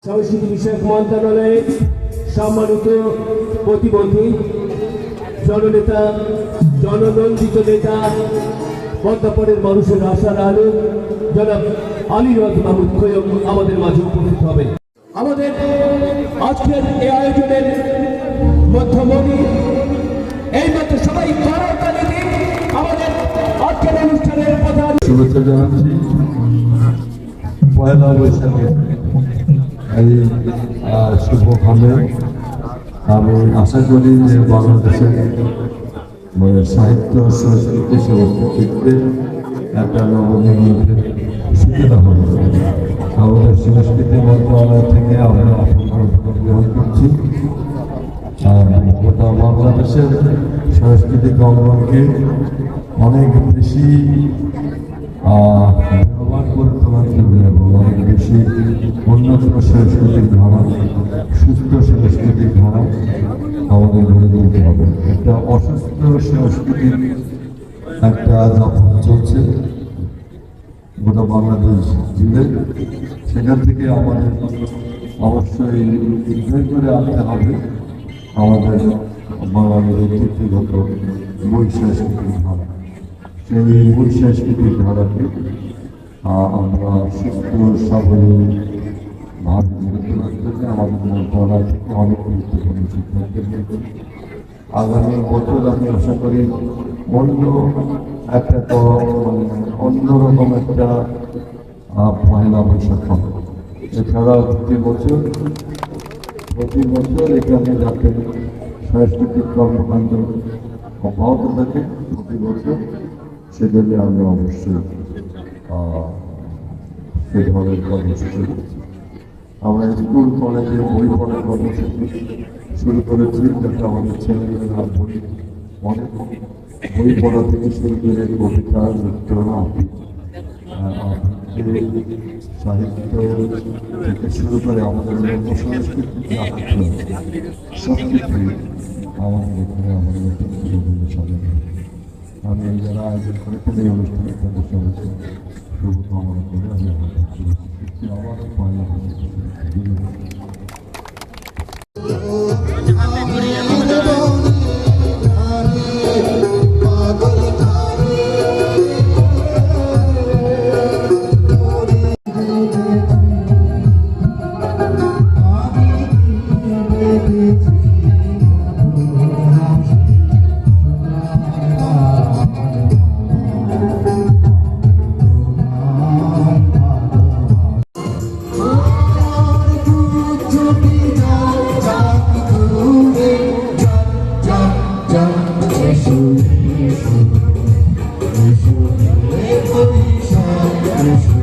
সংস্কৃতি বিষয়ক মন্ত্রণালয়ে সম্মানিত প্রতিবন্ধী জননেতা জননন্দিত নেতা পদ্মাপড়ের মানুষের আশার আলো জনাব আলীরদ মাহমুদ খৈয়ম আমাদের মাঝে উপস্থিত হবেন। আমাদের আজকের এই আয়োজনের মধ্যমণি এই মধ্যে সবাই করতালি দিন আমাদের আজকের অনুষ্ঠানের প্রধান। শুভেচ্ছা জানাচ্ছি পয়লা বৈশাখে এই শুভ খামে। আমি আশা করি যে বাংলাদেশের সাহিত্য সংস্কৃতি সংস্কৃতিতে একটা নবনির্মাণের সূচনা হবে। আমাদের সংস্কৃতি মন্ত্রণালয় থেকে আমরা গ্রহণ করছি গোটা বাংলাদেশের সাংস্কৃতিক অঙ্গনকে অনেক বেশি ব্যবহার করে তোলার জন্য এবং অনেক বেশি উন্নত সাংস্কৃতিক ধারা সুস্থ সাংস্কৃতিক ধারা আমাদের গড়ে তুলতে হবে। একটা অসুস্থ সংস্কৃতির একটা যাপন চলছে গোটা বাংলাদেশ জুড়ে। সেখান থেকে আমাদের অবশ্যই উদ্ধার করে আনতে হবে আমাদের বাঙালির ঐতিহ্যগত মূল সাংস্কৃতিক ধারা। সেই মূল সাংস্কৃতিক ধারাকে আমরা সুস্থ সাবলীল ভাবে গড়ে তোলার জন্য আমাদের মন্ত্রণালয় থেকে অনেক গুরুত্বপূর্ণ সিদ্ধান্ত নিয়েছে। আগামী বছর আমি আশা করি অন্য একটা অন্যরকম একটা পয়লা বৈশাখ হবে। এছাড়া প্রতি বছর এখানে যাতে সাংস্কৃতিক কর্মকাণ্ড অব্যাহত থাকে প্রতি বছর, সেজন্য আমরা অবশ্যই সে ধরনের কর্মসূচি করছি। আমরা স্কুল কলেজে বই পড়ার কর্মসূচি শুরু করেছি, যাতে আমাদের ছেলেমেয়েরা অনেক বই পড়া থেকে শুরু করে কবিতা নৃত্য সাহিত্য থেকে শুরু করে আমাদের লোকসংস্কৃতি সব কিছুই আমাদের এখানে আমাদের সাজানো। আমি যারা আয়োজন করেছেন এই অনুষ্ঠানে তাদের সবাইকে শুভকামনা করে আমি আমাদের পয়লা Yes.